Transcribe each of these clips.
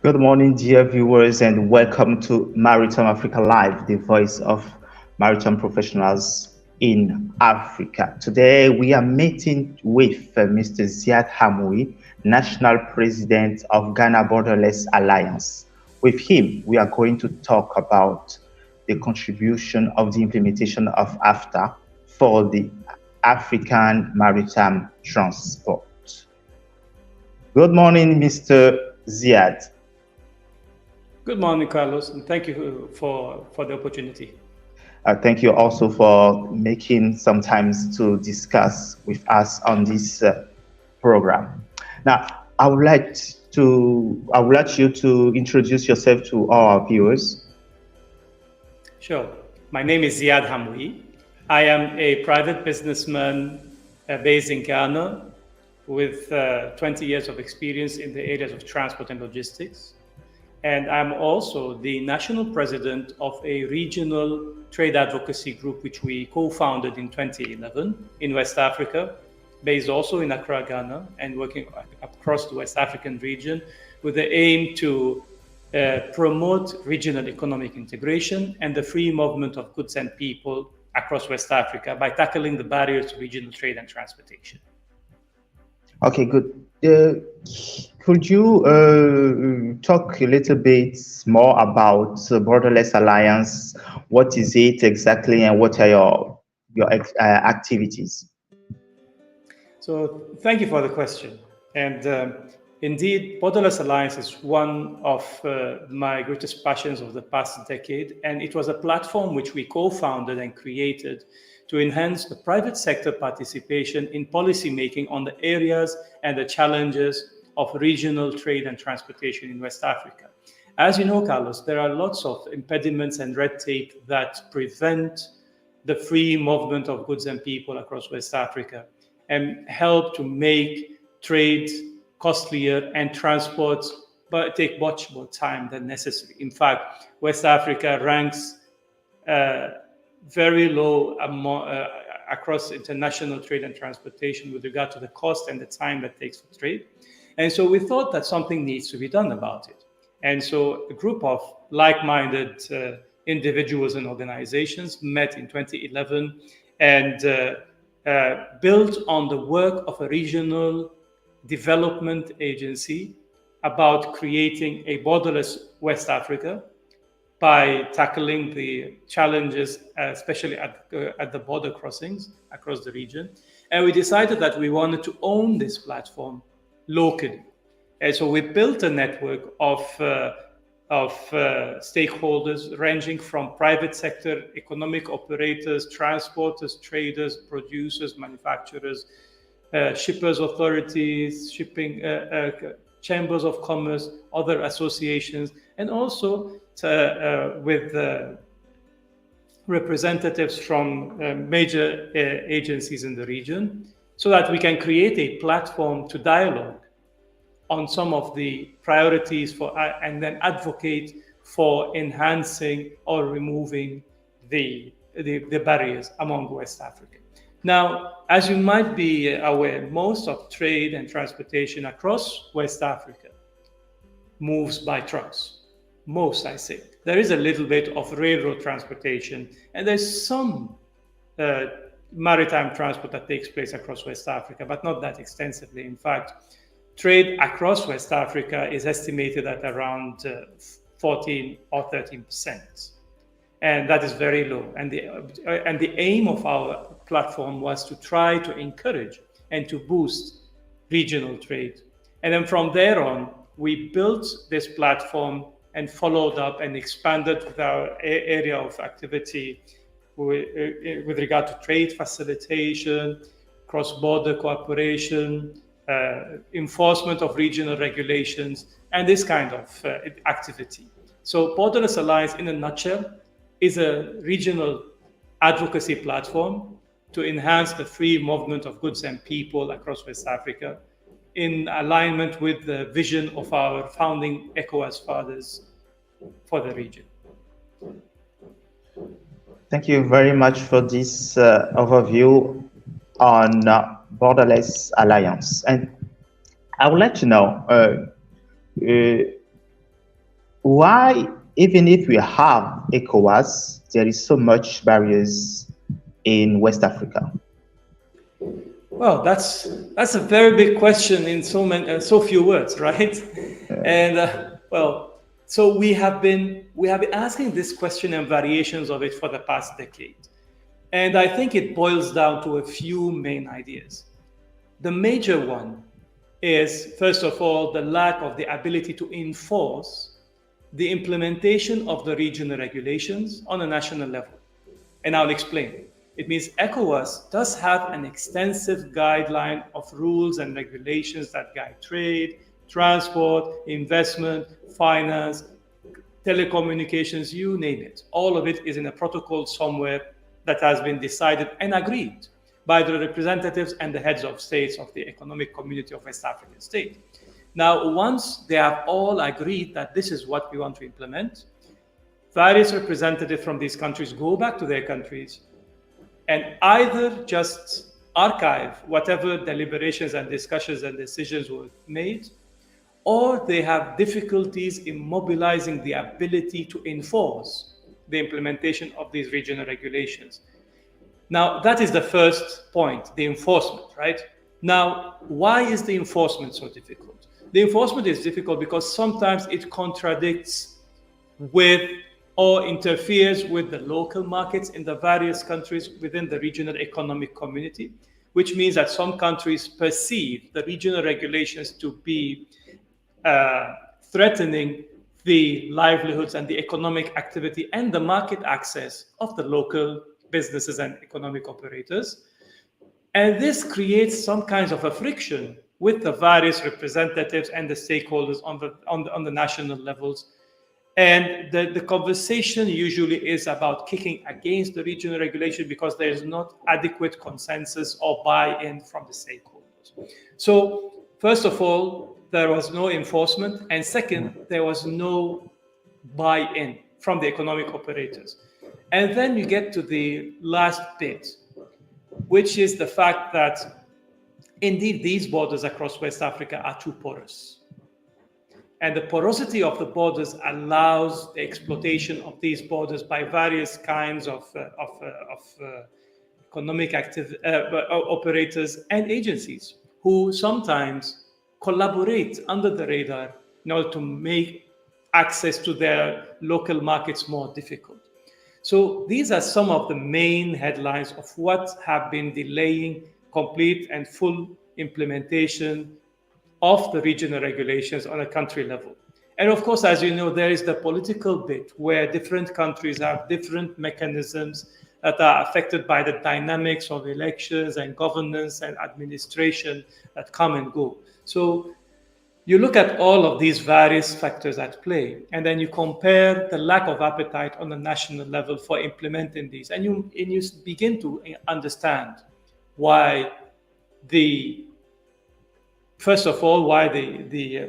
Good morning, dear viewers, and welcome to Maritimafrica Live, the voice of maritime professionals in Africa. Today, we are meeting with Mr. Ziad Hamoui, National President of Ghana Borderless Alliance. With him, we are going to talk about the contribution of the implementation of AfCFTA for the African maritime transport. Good morning, Mr. Ziad. Good morning, Carlos, and thank you for the opportunity. Thank you also for making some time to discuss with us on this program. Now, I would like you to introduce yourself to all our viewers. Sure. My name is Ziad Hamoui. I am a private businessman based in Ghana with 20 years of experience in the areas of transport and logistics. And I'm also the national president of a regional trade advocacy group, which we co-founded in 2011 in West Africa, based also in Accra, Ghana, and working across the West African region with the aim to promote regional economic integration and the free movement of goods and people across West Africa by tackling the barriers to regional trade and transportation. Okay, good. Could you talk a little bit more about Borderless Alliance? What is it exactly, and what are your activities? So thank you for the question. And indeed, Borderless Alliance is one of my greatest passions of the past decade. And it was a platform which we co-founded and created to enhance the private sector participation in policymaking on the areas and the challenges of regional trade and transportation in West Africa. As you know, Carlos, there are lots of impediments and red tape that prevent the free movement of goods and people across West Africa and help to make trade costlier and transport but take much more time than necessary. In fact, West Africa ranks very low across international trade and transportation with regard to the cost and the time that takes for trade. And so we thought that something needs to be done about it. And so a group of like-minded individuals and organizations met in 2011 and built on the work of a regional development agency about creating a borderless West Africa by tackling the challenges, especially at the border crossings across the region. And we decided that we wanted to own this platform locally. And so we built a network of stakeholders ranging from private sector, economic operators, transporters, traders, producers, manufacturers, shippers authorities, shipping chambers of commerce, other associations, and also with representatives from major agencies in the region, so that we can create a platform to dialogue on some of the priorities for and then advocate for enhancing or removing the barriers among West Africa. Now, as you might be aware, most of trade and transportation across West Africa moves by trucks. Most, I say. There is a little bit of railroad transportation, and there's some maritime transport that takes place across West Africa, but not that extensively. In fact, trade across West Africa is estimated at around 14 or 13%. And that is very low. And the aim of our platform was to try to encourage and to boost regional trade. And then from there on, we built this platform and followed up and expanded with our area of activity with regard to trade facilitation, cross-border cooperation, enforcement of regional regulations, and this kind of activity. So Borderless Alliance, in a nutshell, is a regional advocacy platform to enhance the free movement of goods and people across West Africa in alignment with the vision of our founding ECOWAS fathers for the region. Thank you very much for this overview on Borderless Alliance. And I would like to know why, even if we have ECOWAS, there is so much barriers in West Africa. Well, that's a very big question in so few words, right? And so we have been asking this question and variations of it for the past decade. And I think it boils down to a few main ideas. The major one is, first of all, the lack of the ability to enforce the implementation of the regional regulations on a national level. And I'll explain. It means ECOWAS does have an extensive guideline of rules and regulations that guide trade, transport, investment, finance, telecommunications, you name it. All of it is in a protocol somewhere that has been decided and agreed by the representatives and the heads of states of the Economic Community of West African States. Now, once they have all agreed that this is what we want to implement, various representatives from these countries go back to their countries and either just archive whatever deliberations and discussions and decisions were made, or they have difficulties in mobilizing the ability to enforce the implementation of these regional regulations. Now, that is the first point, the enforcement, right? Now, why is the enforcement so difficult? The enforcement is difficult because sometimes it contradicts with or interferes with the local markets in the various countries within the regional economic community, which means that some countries perceive the regional regulations to be threatening the livelihoods and the economic activity and the market access of the local businesses and economic operators. And this creates some kinds of a friction with the various representatives and the stakeholders on the national levels. And the conversation usually is about kicking against the regional regulation because there is not adequate consensus or buy-in from the stakeholders. So, first of all, there was no enforcement. And second, there was no buy-in from the economic operators. And then you get to the last bit, which is the fact that indeed these borders across West Africa are too porous. And the porosity of the borders allows the exploitation of these borders by various kinds of economic operators and agencies who sometimes collaborate under the radar in order to make access to their local markets more difficult. So these are some of the main headlines of what have been delaying complete and full implementation of the regional regulations on a country level. And of course, as you know, there is the political bit where different countries have different mechanisms that are affected by the dynamics of elections and governance and administration that come and go. So you look at all of these various factors at play, and then you compare the lack of appetite on the national level for implementing these, and you begin to understand why first of all, why the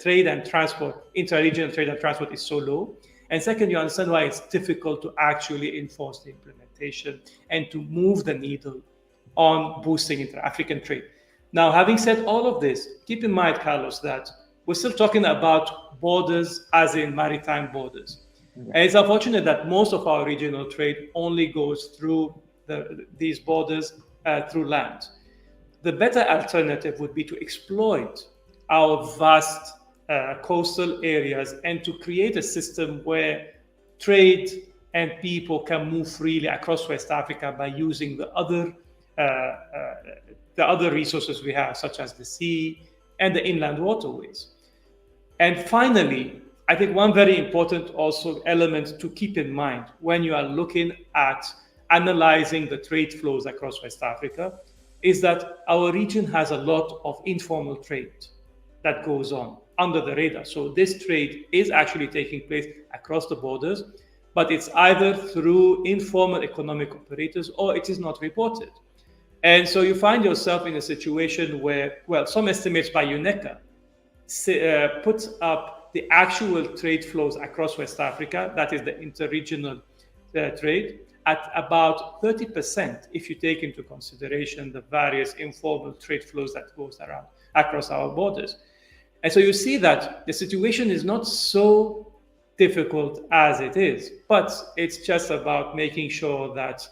trade and transport, inter-regional trade and transport is so low. And second, you understand why it's difficult to actually enforce the implementation and to move the needle on boosting inter-African trade. Now, having said all of this, keep in mind, Carlos, that we're still talking about borders as in maritime borders. Yeah. And it's unfortunate that most of our regional trade only goes through these borders through land. The better alternative would be to exploit our vast coastal areas and to create a system where trade and people can move freely across West Africa by using the other resources we have, such as the sea and the inland waterways. And finally, I think one very important also element to keep in mind when you are looking at analyzing the trade flows across West Africa is that our region has a lot of informal trade that goes on under the radar. So this trade is actually taking place across the borders, but it's either through informal economic operators or it is not reported. And so you find yourself in a situation where, well, some estimates by UNECA put up the actual trade flows across West Africa, that is the interregional trade, at about 30% if you take into consideration the various informal trade flows that goes around across our borders. And so you see that the situation is not so difficult as it is, but it's just about making sure that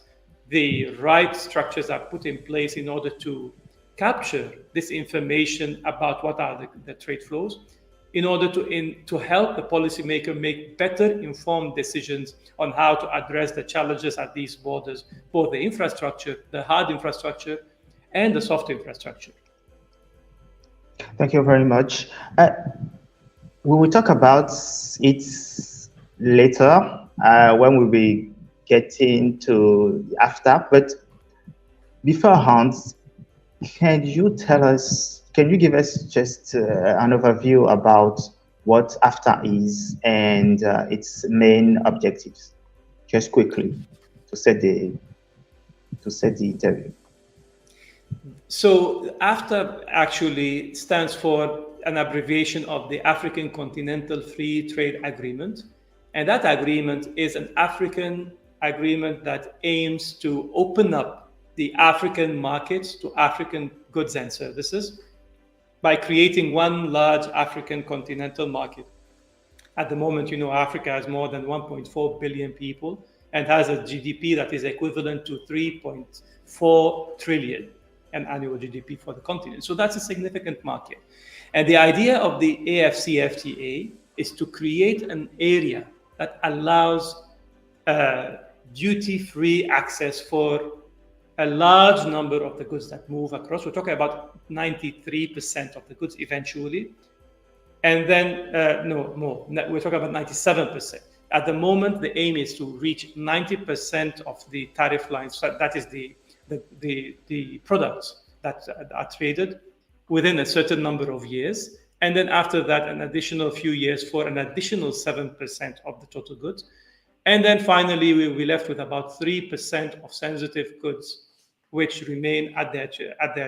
the right structures are put in place in order to capture this information about what are the trade flows, in order to help the policymaker make better informed decisions on how to address the challenges at these borders, both the infrastructure, the hard infrastructure, and the soft infrastructure. Thank you very much. We will talk about it later when we will be getting to AfCFTA, but beforehand, can you give us just an overview about what AfCFTA is and its main objectives, just quickly, to set the interview? So AfCFTA actually stands for an abbreviation of the African Continental Free Trade Agreement. And that agreement is an African agreement that aims to open up the African markets to African goods and services by creating one large African continental market. At the moment, Africa has more than 1.4 billion people, and has a GDP that is equivalent to 3.4 trillion, an annual GDP for the continent. So that's a significant market. And the idea of the AfCFTA is to create an area that allows duty-free access for a large number of the goods that move across. We're talking about 93% of the goods eventually. And then, no, more. We're talking about 97%. At the moment, the aim is to reach 90% of the tariff lines. So that is the products that are traded within a certain number of years. And then after that, an additional few years for an additional 7% of the total goods. And then finally, we'll be left with about 3% of sensitive goods, which remain at their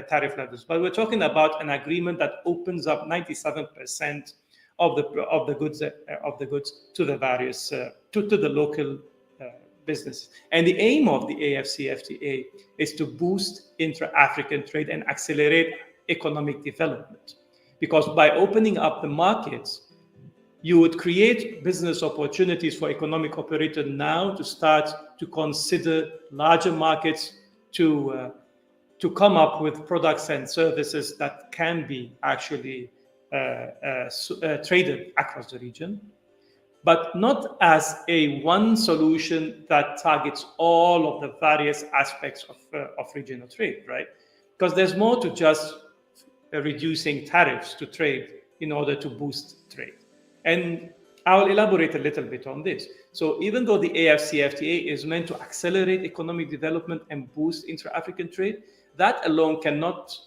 tariff levels. But we're talking about an agreement that opens up 97% of the goods to the various to the local business. And the aim of the AfCFTA is to boost intra-African trade and accelerate economic development, because by opening up the markets, you would create business opportunities for economic operators now to start to consider larger markets to come up with products and services that can be actually traded across the region, but not as a one solution that targets all of the various aspects of regional trade, right? Because there's more to just reducing tariffs to trade in order to boost trade. And I'll elaborate a little bit on this. So even though the AfCFTA is meant to accelerate economic development and boost intra-African trade, that alone cannot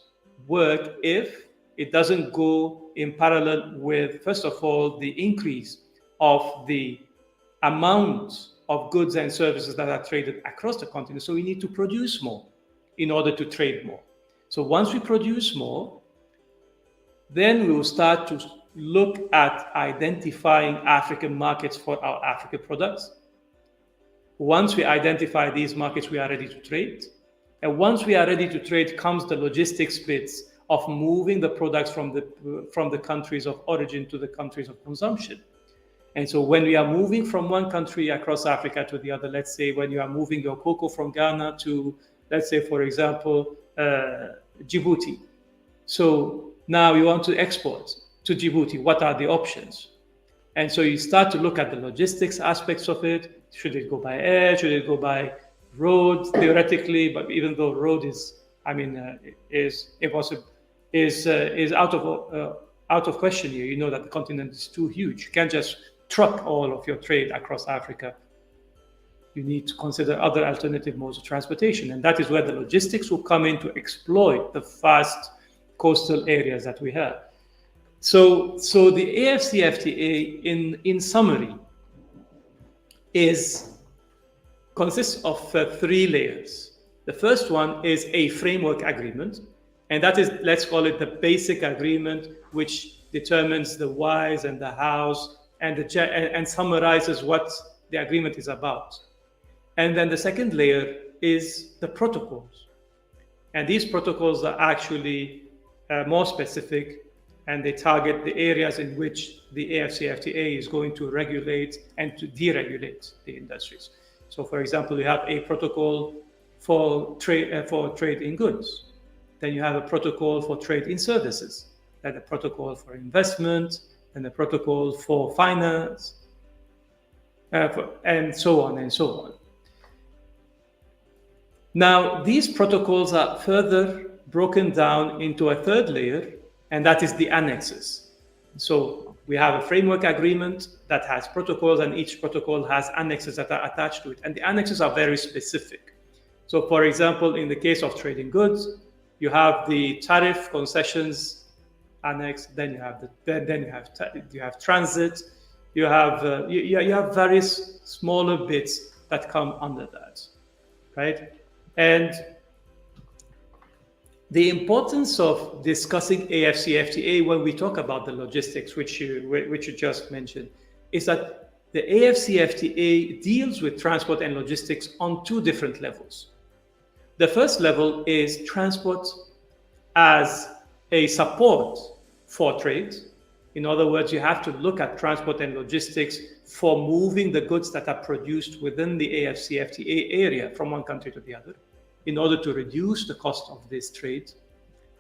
work if it doesn't go in parallel with, first of all, the increase of the amount of goods and services that are traded across the continent. So we need to produce more in order to trade more. So once we produce more, then we will start to look at identifying African markets for our African products. Once we identify these markets, we are ready to trade. And once we are ready to trade comes the logistics bits of moving the products from the countries of origin to the countries of consumption. And so when we are moving from one country across Africa to the other, let's say when you are moving your cocoa from Ghana to, let's say, for example, Djibouti. So now you want to export to Djibouti. What are the options? And so you start to look at the logistics aspects of it. Should it go by air? Should it go by road? Theoretically, but even though road is out of question here. You know that the continent is too huge. You can't just truck all of your trade across Africa. You need to consider other alternative modes of transportation, and that is where the logistics will come in to exploit the vast coastal areas that we have. So the AfCFTA, in summary, consists of 3 layers. The first one is a framework agreement, and that is, let's call it the basic agreement, which determines the whys and the hows and summarizes what the agreement is about. And then the second layer is the protocols. And these protocols are actually more specific, and they target the areas in which the AfCFTA is going to regulate and to deregulate the industries. So, for example, you have a protocol for trade in goods. Then you have a protocol for trade in services, then a protocol for investment, and a protocol for finance, and so on and so on. Now, these protocols are further broken down into a third layer, and that is the annexes. So we have a framework agreement that has protocols, and each protocol has annexes that are attached to it. And the annexes are very specific. So, for example, in the case of trading goods, you have the tariff concessions annex. Then you have transit. You have various smaller bits that come under that, right? And the importance of discussing AfCFTA when we talk about the logistics, which you just mentioned, is that the AfCFTA deals with transport and logistics on 2 different levels. The first level is transport as a support for trade, In other words, you have to look at transport and logistics for moving the goods that are produced within the AfCFTA area from one country to the other, in order to reduce the cost of this trade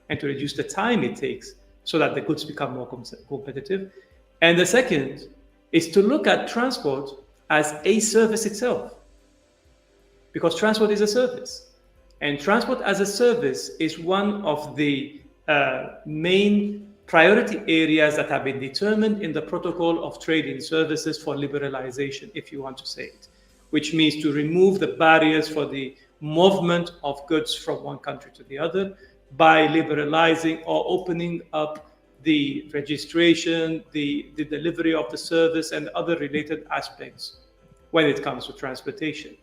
and to reduce the time it takes so that the goods become more competitive. And the second is to look at transport as a service itself, because transport is a service. And transport as a service is one of the main priority areas that have been determined in the Protocol of Trade in Services for Liberalization, if you want to say it, which means to remove the barriers for the movement of goods from one country to the other by liberalizing or opening up the registration, the delivery of the service, and other related aspects when it comes to transportation.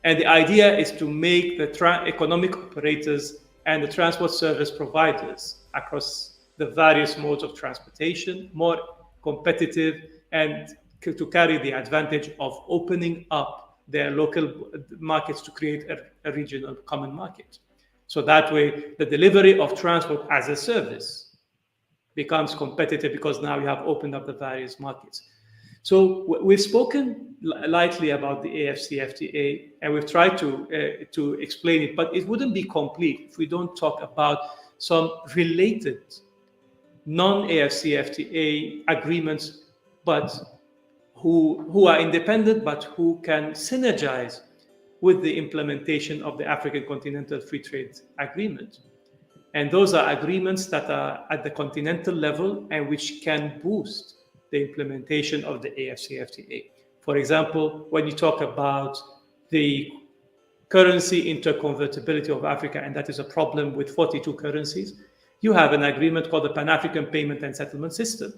And the idea is to make the economic operators and the transport service providers across the various modes of transportation more competitive, and to carry the advantage of opening up their local markets to create a regional common market. So that way, the delivery of transport as a service becomes competitive, because now you have opened up the various markets. So we've spoken lightly about the AfCFTA, and we've tried to explain it, but it wouldn't be complete if we don't talk about some related non-AfCFTA agreements, but who are independent, but who can synergize with the implementation of the African Continental Free Trade Agreement. And those are agreements that are at the continental level and which can boost the implementation of the AfCFTA. For example, when you talk about the currency interconvertibility of Africa, and that is a problem with 42 currencies, you have an agreement called the Pan-African Payment and Settlement System.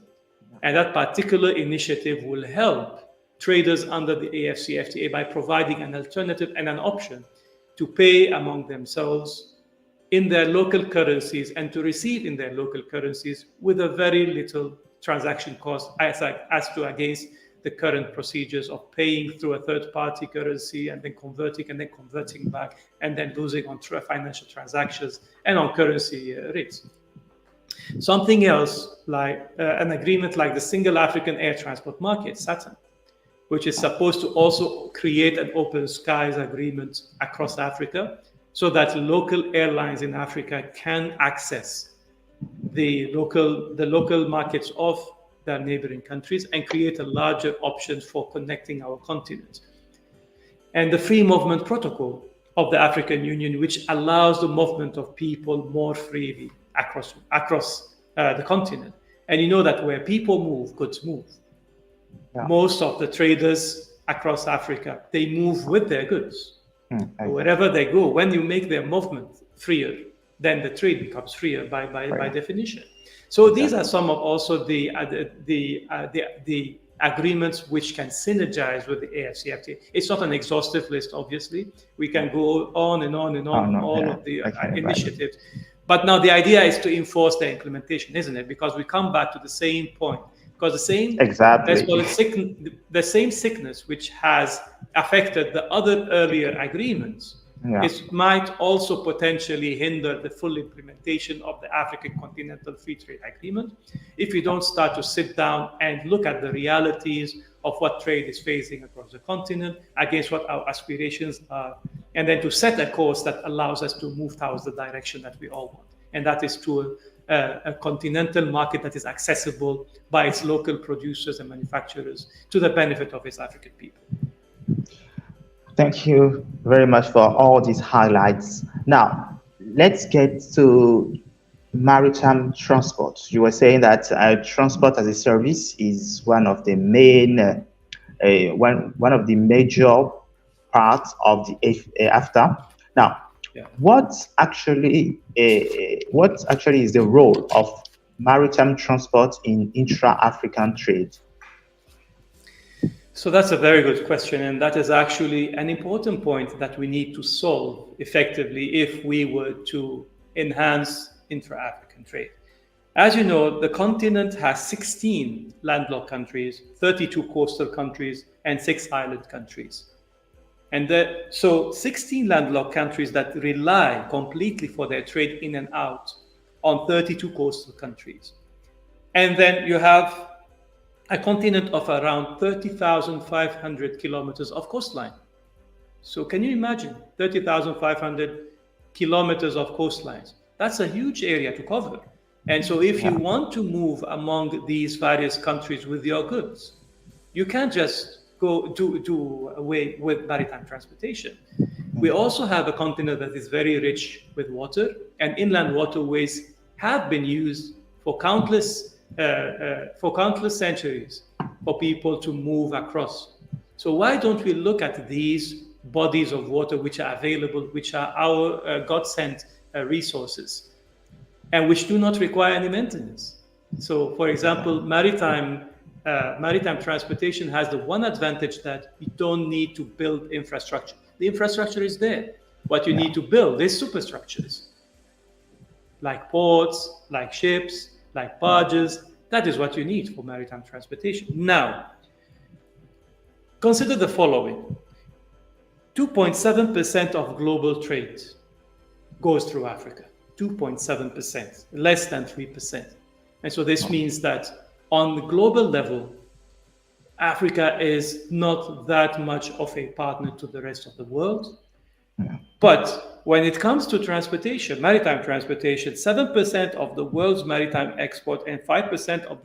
And that particular initiative will help traders under the AfCFTA by providing an alternative and an option to pay among themselves in their local currencies and to receive in their local currencies with a very little transaction cost as to against the current procedures of paying through a third-party currency and then converting back and then losing on financial transactions and on currency rates. Something else like an agreement like the Single African Air Transport Market, SATM, which is supposed to also create an open skies agreement across Africa so that local airlines in Africa can access the local markets of their neighboring countries and create a larger option for connecting our continent. And the Free Movement Protocol of the African Union, which allows the movement of people more freely across the continent. And you know that where people move, goods move. Yeah. Most of the traders across Africa, they move with their goods. Wherever they go, when you make their movement freer, then the trade becomes freer by definition. So these are some of also the agreements which can synergize with the AfCFTA. It's not an exhaustive list, obviously. We can go on and on and on of the initiatives. But now the idea is to enforce the implementation, isn't it? Because we come back to the same point. Because the same, let's call it the same sickness which has affected the other earlier agreements, it might also potentially hinder the full implementation of the African Continental Free Trade Agreement if we don't start to sit down and look at the realities of what trade is facing across the continent against what our aspirations are, and then to set a course that allows us to move towards the direction that we all want. And that is to a continental market that is accessible by its local producers and manufacturers to the benefit of its African people. Thank you very much for all these highlights. Now, let's get to maritime transport. You were saying that transport as a service is one of the main, one of the major parts of the AfCFTA. Now, what actually is the role of maritime transport in intra-African trade? So that's a very good question, and that is actually an important point that we need to solve effectively if we were to enhance intra-African trade. As you know, the continent has 16 landlocked countries, 32 coastal countries, and 6 island countries. And so 16 landlocked countries that rely completely for their trade in and out on 32 coastal countries. And then you have a continent of around 30,500 kilometers of coastline. So can you imagine 30,500 kilometers of coastlines? That's a huge area to cover. And so if you want to move among these various countries with your goods, you can't just go do away with maritime transportation. We also have a continent that is very rich with water, and inland waterways have been used for countless centuries for people to move across. So why don't we look at these bodies of water which are available, which are our God-sent resources, and which do not require any maintenance? So, for example, maritime transportation has the one advantage that you don't need to build infrastructure. The infrastructure is there. What you need to build is superstructures, like ports, like ships, like barges. That is what you need for maritime transportation. Now, consider the following. 2.7% of global trade goes through Africa. 2.7%, less than 3%. And so this means that on the global level, Africa is not that much of a partner to the rest of the world. But when it comes to transportation, maritime transportation, 7% of the world's maritime export and 5% of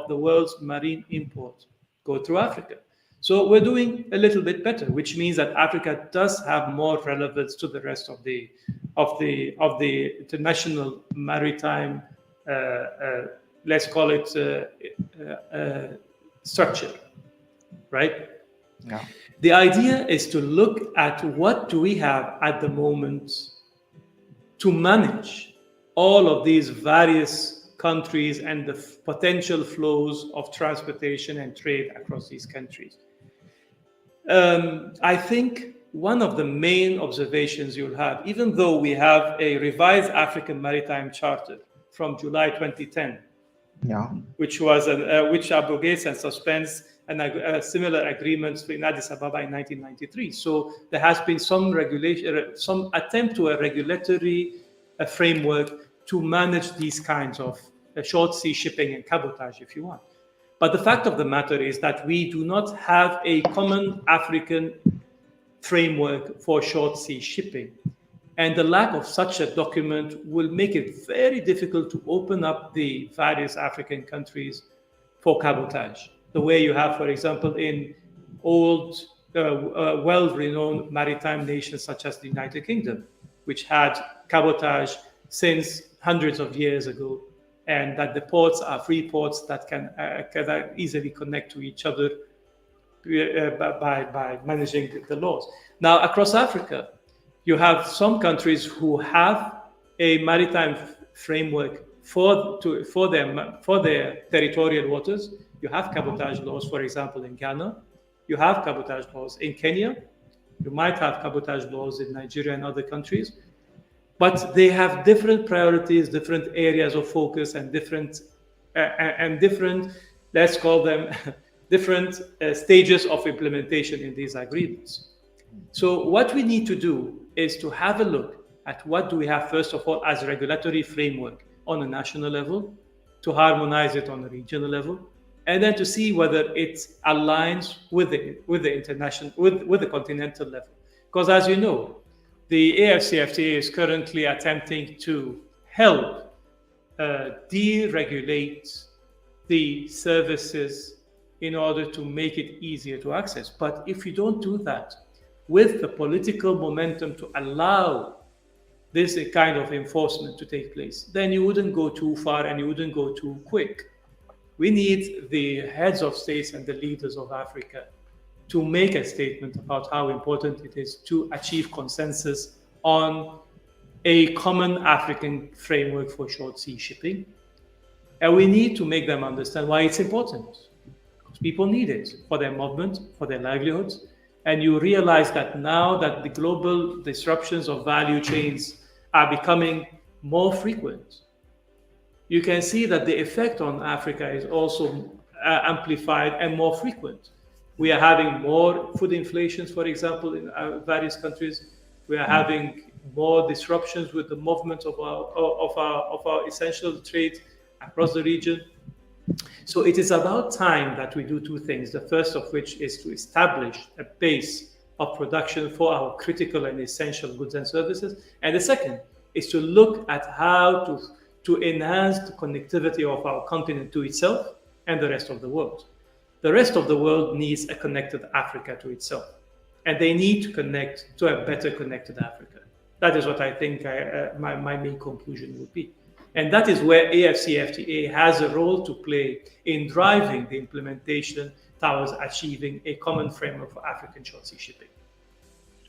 the world's marine import go through Africa. So we're doing a little bit better, which means that Africa does have more relevance to the rest of the international maritime, let's call it structure, right? Yeah. The idea is to look at what do we have at the moment to manage all of these various countries and the potential flows of transportation and trade across these countries. I think one of the main observations you'll have, even though we have a revised African Maritime Charter from July 2010, which abrogates and suspends similar agreements in Addis Ababa in 1993. So there has been some regulation, some attempt to a regulatory framework to manage these kinds of short sea shipping and cabotage, if you want. But the fact of the matter is that we do not have a common African framework for short sea shipping. And the lack of such a document will make it very difficult to open up the various African countries for cabotage. The way you have, for example, in old, well-renowned maritime nations such as the United Kingdom, which had cabotage since hundreds of years ago, and that the ports are free ports that can easily connect to each other by managing the laws. Now, across Africa, you have some countries who have a maritime framework for their territorial waters. You have cabotage laws, for example, in Ghana. You have cabotage laws in Kenya. You might have cabotage laws in Nigeria and other countries. But they have different priorities, different areas of focus, and different, let's call them, different stages of implementation in these agreements. So what we need to do is to have a look at what do we have, first of all, as a regulatory framework on a national level, to harmonize it on a regional level, and then to see whether it aligns with the international, with the continental level. Because as you know, the AfCFTA is currently attempting to help deregulate the services in order to make it easier to access. But if you don't do that with the political momentum to allow this kind of enforcement to take place, then you wouldn't go too far and you wouldn't go too quick. We need the heads of states and the leaders of Africa to make a statement about how important it is to achieve consensus on a common African framework for short sea shipping. And we need to make them understand why it's important. Because people need it for their movement, for their livelihoods. And you realize that now that the global disruptions of value chains are becoming more frequent, you can see that the effect on Africa is also amplified and more frequent. We are having more food inflations, for example, in various countries. We are having more disruptions with the movement of our essential trade across the region. So it is about time that we do two things. The first of which is to establish a base of production for our critical and essential goods and services. And the second is to look at how to enhance the connectivity of our continent to itself and the rest of the world. The rest of the world needs a connected Africa to itself, and they need to connect to a better connected Africa. That is what I think my main conclusion would be. And that is where AfCFTA has a role to play in driving the implementation towards achieving a common framework for African short sea shipping.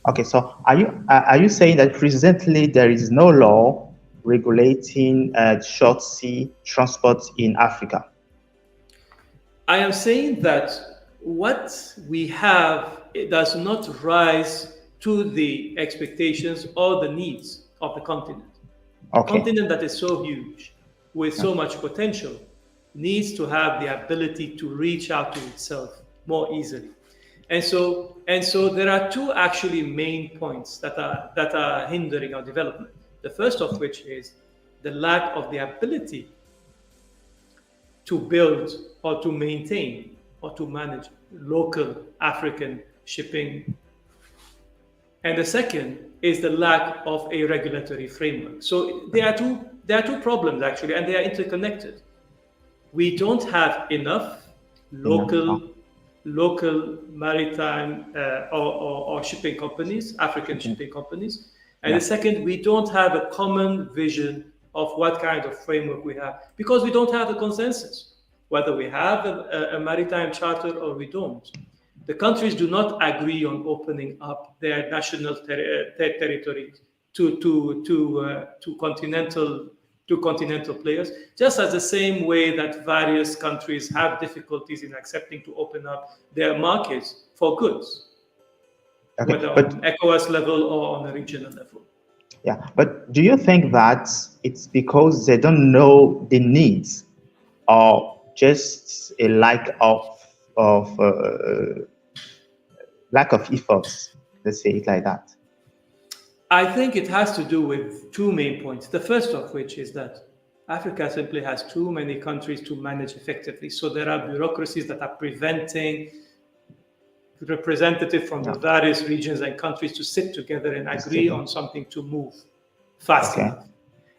Okay, so are you saying that presently there is no law regulating short sea transport in Africa? I am saying that what we have, it does not rise to the expectations or the needs of the continent. Okay. A continent that is so huge, with so much potential, needs to have the ability to reach out to itself more easily. And so there are two actually main points that are hindering our development. The first of which is the lack of the ability to build or to maintain or to manage local African shipping. And the second is the lack of a regulatory framework. So there are two problems actually, and they are interconnected. We don't have enough local maritime or shipping companies, African shipping companies. And the second, we don't have a common vision of what kind of framework we have, because we don't have a consensus, whether we have a maritime charter or we don't. The countries do not agree on opening up their national territory to continental players, just as the same way that various countries have difficulties in accepting to open up their markets for goods, whether on ECOWAS level or on a regional level. Yeah, but do you think that it's because they don't know the needs, or just a lack of efforts? Let's say it like that. I think it has to do with two main points. The first of which is that Africa simply has too many countries to manage effectively. So there are bureaucracies that are preventing representatives from the various regions and countries to sit together and agree on something to move fast enough.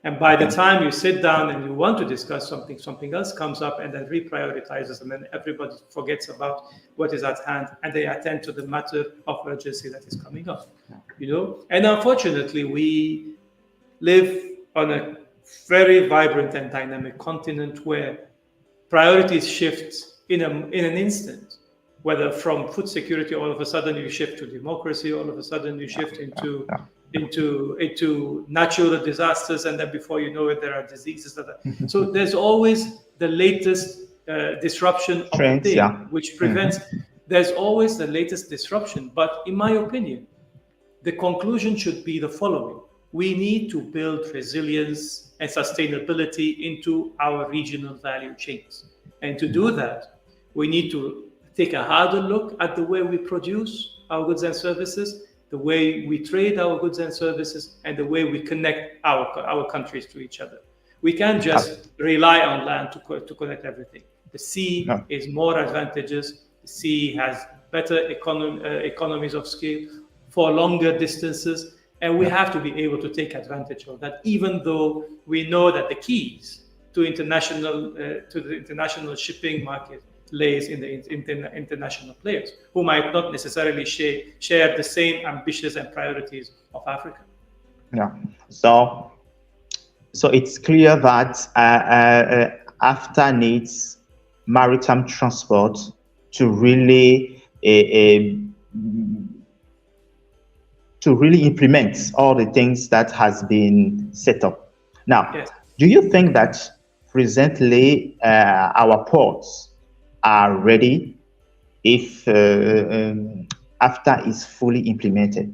And by the time you sit down and you want to discuss something, something else comes up and then reprioritizes, and then everybody forgets about what is at hand and they attend to the matter of urgency that is coming up. And unfortunately, we live on a very vibrant and dynamic continent where priorities shift in an instant. Whether from food security, all of a sudden you shift to democracy, all of a sudden you shift into natural disasters, and then before you know it, there are diseases so there's always the latest disruption of the day, which prevents. There's always the latest disruption. But in my opinion, the conclusion should be the following: we need to build resilience and sustainability into our regional value chains, and to do that, we need to take a harder look at the way we produce our goods and services, the way we trade our goods and services, and the way we connect our countries to each other. We can't just rely on land to connect everything. The sea is more advantageous. The sea has better economies of scale for longer distances, and we have to be able to take advantage of that, even though we know that the keys to the international shipping market lays in the international players, who might not necessarily share the same ambitions and priorities of Africa. Yeah. So it's clear that AfCFTA needs maritime transport to really implement all the things that has been set up. Now, do you think that presently our ports are ready if AfCFTA is fully implemented?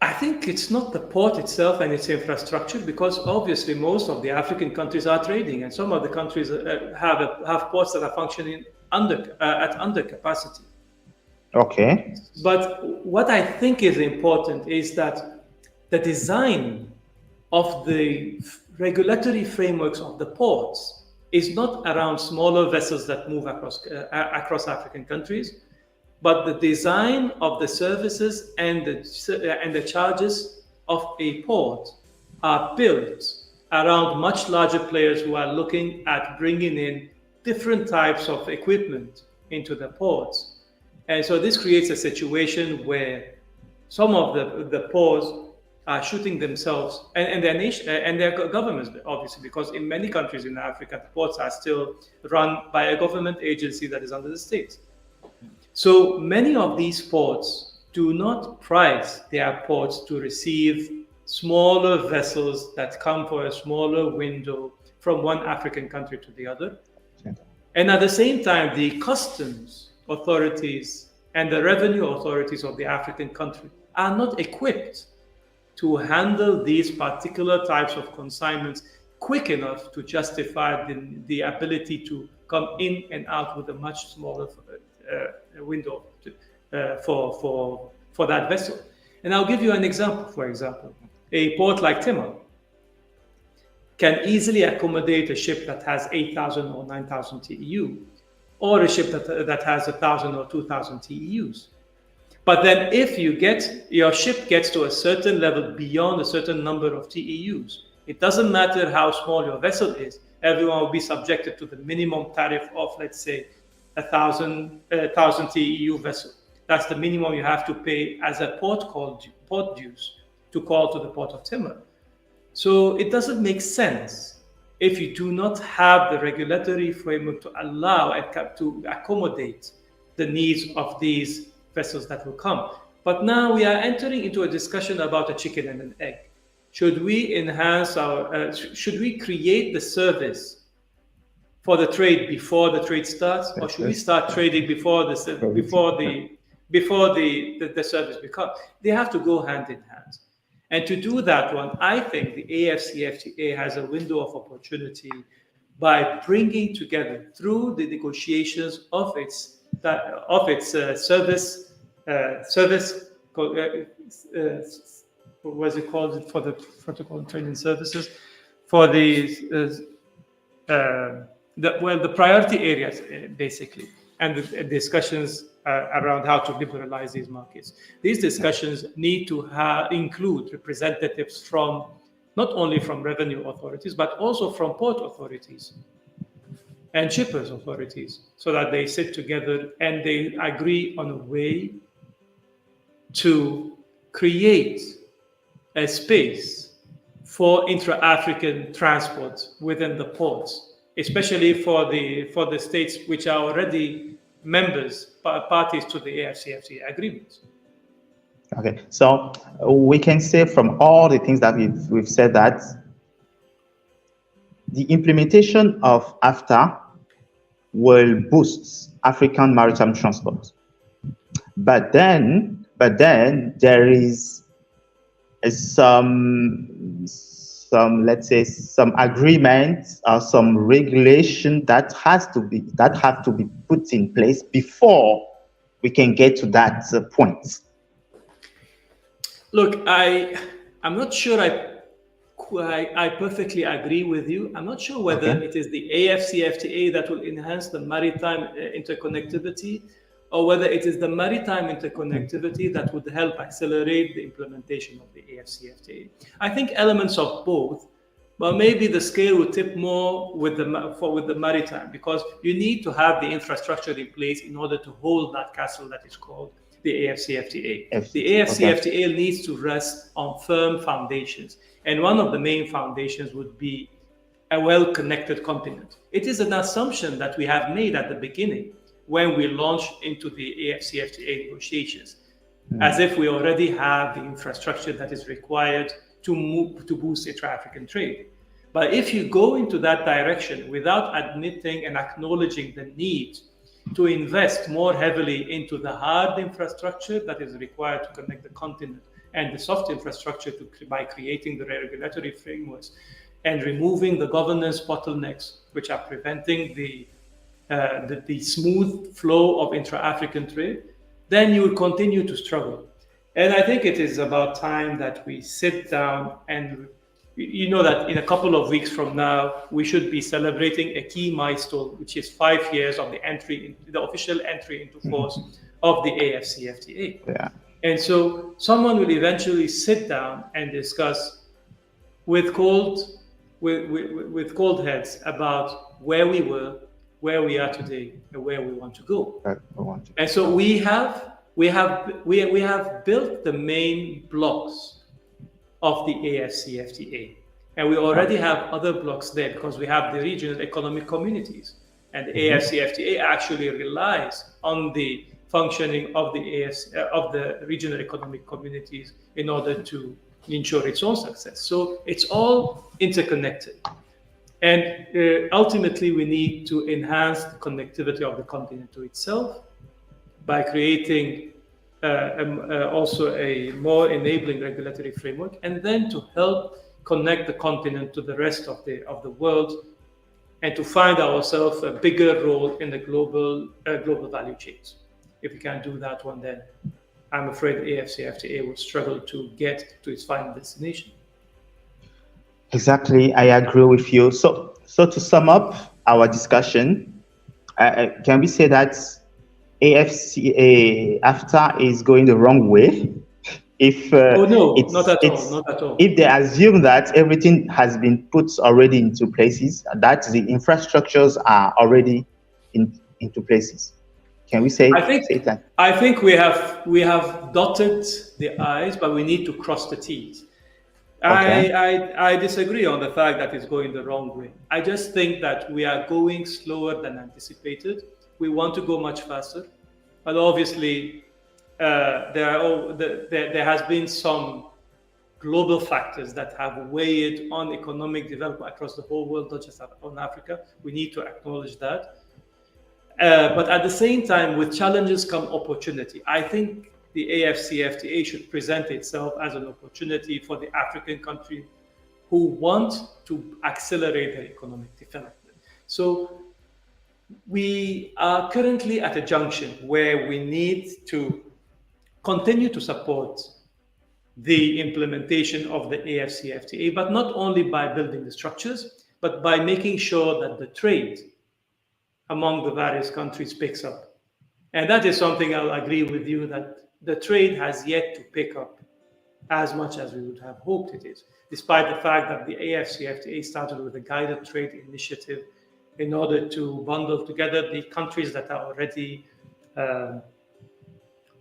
I think it's not the port itself and its infrastructure, because obviously most of the African countries are trading, and some of the countries have ports that are functioning at under capacity. Okay. But what I think is important is that the design of the regulatory frameworks of the ports is not around smaller vessels that move across African countries, but the design of the services and the charges of a port are built around much larger players who are looking at bringing in different types of equipment into the ports. And so this creates a situation where some of the ports are shooting themselves and their nation and their governments, obviously, because in many countries in Africa, the ports are still run by a government agency that is under the state. So many of these ports do not price their ports to receive smaller vessels that come for a smaller window from one African country to the other. And at the same time, the customs authorities and the revenue authorities of the African country are not equipped to handle these particular types of consignments quick enough to justify the ability to come in and out with a much smaller window for that vessel. And I'll give you an example. For example, a port like Timor can easily accommodate a ship that has 8,000 or 9,000 TEU, or a ship that has 1,000 or 2,000 TEUs. But then if your ship gets to a certain level beyond a certain number of TEUs, it doesn't matter how small your vessel is, everyone will be subjected to the minimum tariff of, let's say, 1,000 TEU vessel. That's the minimum you have to pay as a port dues to call to the port of Timor. So it doesn't make sense if you do not have the regulatory framework to allow and to accommodate the needs of these vessels that will come. But now we are entering into a discussion about a chicken and an egg. Should we enhance should we create the service for the trade before the trade starts, or should we start trading before the service becomes? They have to go hand in hand. And to do that one, I think the AfCFTA has a window of opportunity by bringing together through the negotiations of its service. What's it called for the protocol and training services for the priority areas basically, and the discussions around how to liberalize these markets. These discussions need to include representatives from not only from revenue authorities, but also from port authorities and shippers authorities, so that they sit together and they agree on a way to create a space for intra-African transport within the ports, especially for the states which are already parties to the AfCFTA agreement. Okay, so we can say from all the things that we've said that the implementation of AfCFTA will boost African maritime transport. But then there is some let's say some agreements or some regulation that have to be put in place before we can get to that point. Look, I'm not sure I perfectly agree with you. I'm not sure whether it is the AfCFTA that will enhance the maritime interconnectivity, or whether it is the maritime interconnectivity that would help accelerate the implementation of the AfCFTA. I think elements of both, but maybe the scale would tip more with the maritime, because you need to have the infrastructure in place in order to hold that castle that is called the AfCFTA. The AfCFTA needs to rest on firm foundations, and one of the main foundations would be a well-connected continent. It is an assumption that we have made at the beginning when we launched into the AfCFTA negotiations, as if we already have the infrastructure that is required to boost intra-African trade. But if you go into that direction without admitting and acknowledging the need to invest more heavily into the hard infrastructure that is required to connect the continent, and the soft infrastructure by creating the regulatory frameworks and removing the governance bottlenecks which are preventing the smooth flow of intra-African trade, then you will continue to struggle. And I think it is about time that we sit down and you know that in a couple of weeks from now, we should be celebrating a key milestone, which is 5 years of the official entry into force of the AfCFTA. Yeah. And so someone will eventually sit down and discuss with with cold heads about where we were, where we are today, and where we want to go. And so we have built the main blocks of the AfCFTA. And we already have other blocks there because we have the regional economic communities. And the AfCFTA actually relies on the functioning of the regional economic communities in order to ensure its own success. So it's all interconnected. And ultimately, we need to enhance the connectivity of the continent to itself by creating also a more enabling regulatory framework, and then to help connect the continent to the rest of the world, and to find ourselves a bigger role in the global value chains. If we can't do that one, then I'm afraid the AfCFTA will struggle to get to its final destination. Exactly, I agree with you. So to sum up our discussion, can we say that AfCFTA is going the wrong way? If oh no, not at all. If they assume that everything has been put already into places, that the infrastructures are already into places, can we say that? I think we have dotted the I's, but we need to cross the T's. Okay. I disagree on the fact that it's going the wrong way. I just think that we are going slower than anticipated. We want to go much faster, but obviously there has been some global factors that have weighed on economic development across the whole world, not just on Africa. We need to acknowledge that. But at the same time, with challenges come opportunity. I think the AfCFTA should present itself as an opportunity for the African countries who want to accelerate their economic development. So we are currently at a junction where we need to continue to support the implementation of the AfCFTA, but not only by building the structures, but by making sure that the trade among the various countries picks up. And that is something I'll agree with you that the trade has yet to pick up as much as we would have hoped it is, despite the fact that the AfCFTA started with a guided trade initiative in order to bundle together the countries that are already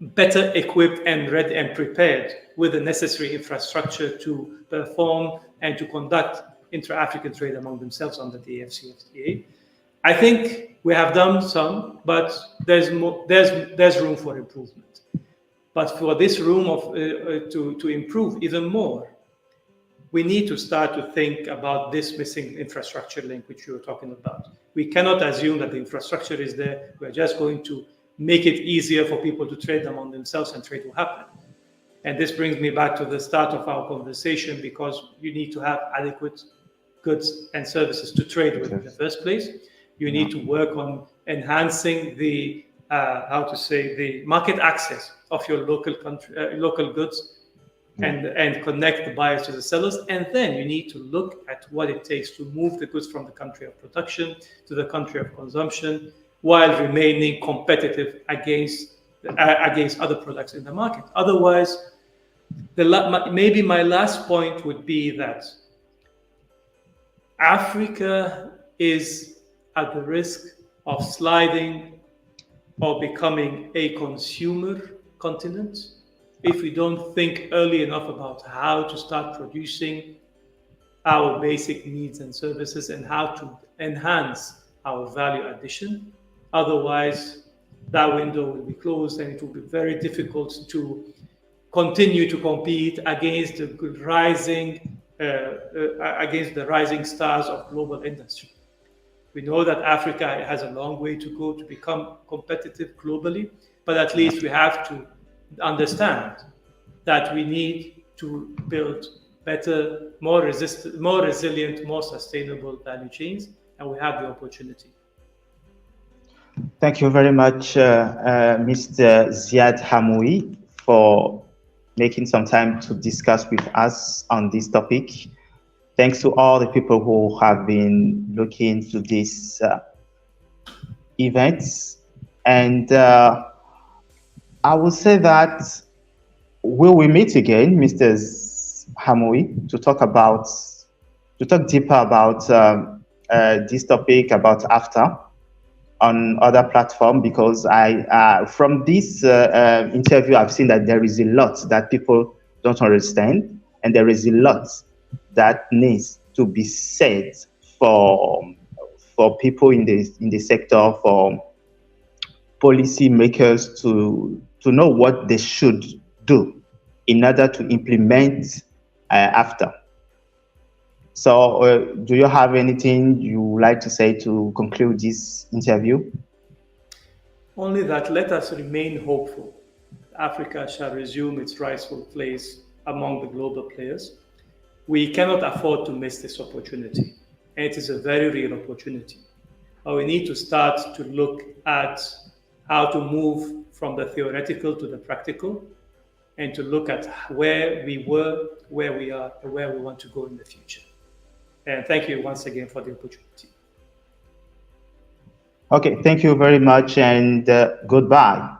better equipped and ready and prepared with the necessary infrastructure to perform and to conduct intra-African trade among themselves under the AfCFTA. I think we have done some, but there's room for improvement. But for this room to improve even more, we need to start to think about this missing infrastructure link, which you were talking about. We cannot assume that the infrastructure is there. We're just going to make it easier for people to trade among themselves and trade will happen. And this brings me back to the start of our conversation, because you need to have adequate goods and services to trade with in the first place. You need to work on enhancing the the market access of your local goods, and connect the buyers to the sellers. And then you need to look at what it takes to move the goods from the country of production to the country of consumption, while remaining competitive against other products in the market. Otherwise, maybe my last point would be that Africa is at the risk of sliding or becoming a consumer continent if we don't think early enough about how to start producing our basic needs and services and how to enhance our value addition. Otherwise, that window will be closed, and it will be very difficult to continue to compete against the rising stars of global industry. We know that Africa has a long way to go to become competitive globally, but at least we have to understand that we need to build better, more resilient, more sustainable value chains, and we have the opportunity. Thank you very much, Mr. Ziad Hamoui, for making some time to discuss with us on this topic. Thanks to all the people who have been looking into these events. And I will say that will we meet again, Mr. Hamoui, to talk deeper about this topic about AfCFTA on other platform, because I from this interview I've seen that there is a lot that people don't understand, and there is a lot that needs to be said for people in the sector, for policy makers to know what they should do in order to implement AfCFTA. So, do you have anything you would like to say to conclude this interview? Only that let us remain hopeful. Africa shall resume its rightful place among the global players. We cannot afford to miss this opportunity, and it is a very real opportunity. But we need to start to look at how to move from the theoretical to the practical, and to look at where we were, where we are, and where we want to go in the future. And thank you once again for the opportunity. Okay, thank you very much, and goodbye.